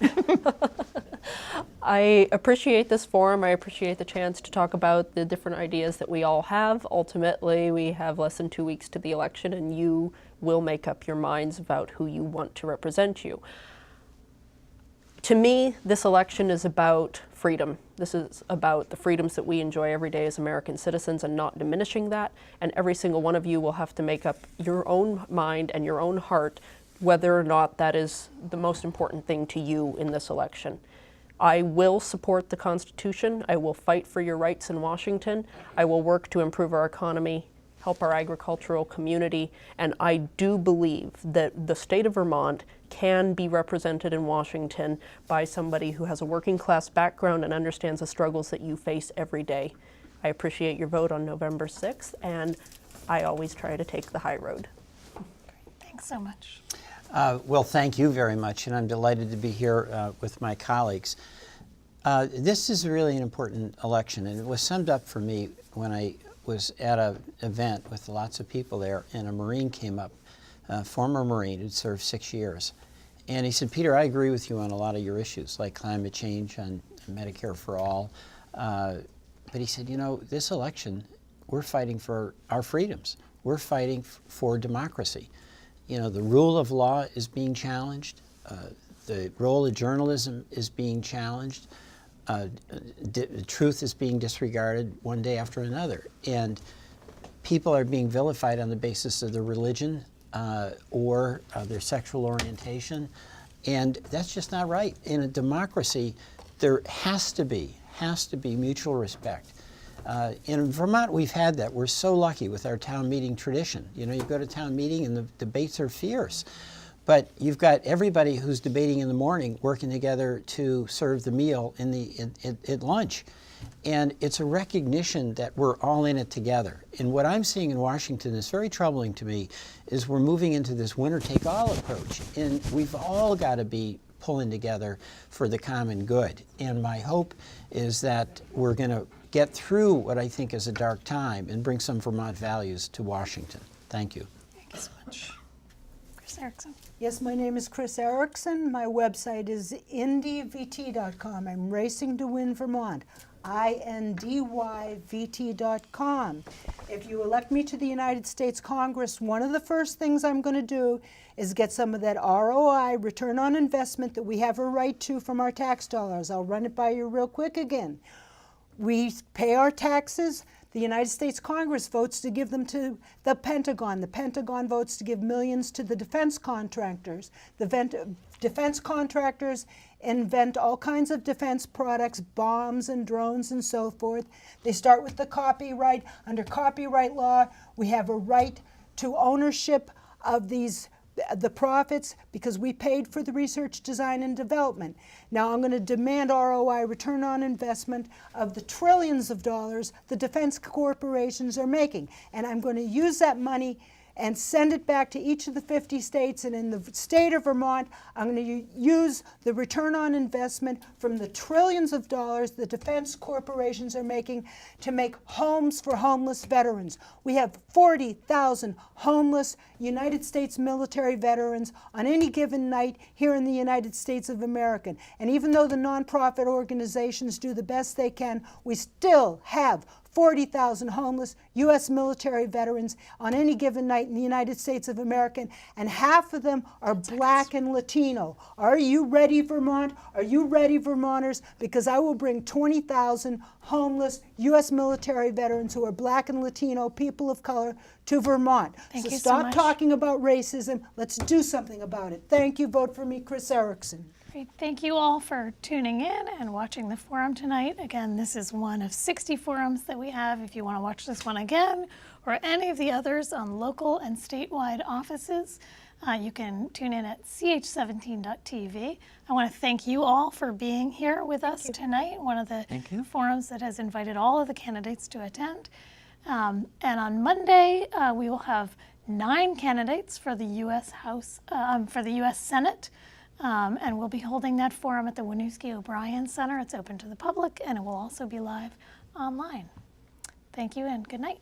I appreciate this forum. I appreciate the chance to talk about the different ideas that we all have. Ultimately, we have less than 2 weeks to the election, and you will make up your minds about who you want to represent you. To me, this election is about freedom. This is about the freedoms that we enjoy every day as American citizens and not diminishing that. And every single one of you will have to make up your own mind and your own heart whether or not that is the most important thing to you in this election. I will support the Constitution. I will fight for your rights in Washington. I will work to improve our economy, help our agricultural community, and I do believe that the state of Vermont can be represented in Washington by somebody who has a working class background and understands the struggles that you face every day. I appreciate your vote on November 6th, and I always try to take the high road. Thanks so much. Well, thank you very much, and I'm delighted to be here with my colleagues. This is really an important election, and it was summed up for me when I was at an event with lots of people there, and a Marine came up, a former Marine who'd served 6 years. And he said, Peter, I agree with you on a lot of your issues, like climate change and Medicare for all. But he said, you know, this election, we're fighting for our freedoms. We're fighting for democracy. You know, the rule of law is being challenged. The role of journalism is being challenged. Truth is being disregarded one day after another. And people are being vilified on the basis of their religion or their sexual orientation. And that's just not right. In a democracy, there has to be mutual respect. In Vermont, we've had that. We're so lucky with our town meeting tradition. You know, you go to town meeting and the debates are fierce. But you've got everybody who's debating in the morning working together to serve the meal at lunch. And it's a recognition that we're all in it together. And what I'm seeing in Washington is very troubling to me is we're moving into this winner-take-all approach. And we've all got to be pulling together for the common good. And my hope is that we're going to get through what I think is a dark time and bring some Vermont values to Washington. Thank you. Thank you so much. Cris Ericson. Yes, my name is Cris Ericson. My website is indyvt.com. I'm racing to win Vermont. INDYVT.com. If you elect me to the United States Congress, one of the first things I'm going to do is get some of that ROI, return on investment, that we have a right to from our tax dollars. I'll run it by you real quick again. We pay our taxes. The United States Congress votes to give them to the Pentagon. The Pentagon votes to give millions to the defense contractors. The defense contractors invent all kinds of defense products, bombs and drones and so forth. They start with the copyright. Under copyright law, we have a right to ownership of the profits because we paid for the research, design, and development. Now I'm going to demand ROI, return on investment, of the trillions of dollars the defense corporations are making. And I'm going to use that money and send it back to each of the 50 states. And in the state of Vermont, I'm going to use the return on investment from the trillions of dollars the defense corporations are making to make homes for homeless veterans. We have 40,000 homeless United States military veterans on any given night here in the United States of America. And even though the nonprofit organizations do the best they can, we still have 40,000 homeless U.S. military veterans on any given night in the United States of America, and half of them are Black and Latino. Are you ready, Vermont? Are you ready, Vermonters? Because I will bring 20,000 homeless U.S. military veterans who are Black and Latino, people of color, to Vermont. Thank you so stop much. talking about racism. Let's do something about it. Thank you. Vote for me, Cris Ericson. Great. Thank you all for tuning in and watching the forum tonight. Again, this is one of 60 forums that we have. If you want to watch this one again or any of the others on local and statewide offices, you can tune in at ch17.tv. I want to thank you all for being here with us tonight, one of the forums that has invited all of the candidates to attend. And on Monday, we will have 9 candidates for the U.S. House, for the U.S. Senate. And we'll be holding that forum at the Winooski O'Brien Center. It's open to the public, and it will also be live online. Thank you and good night.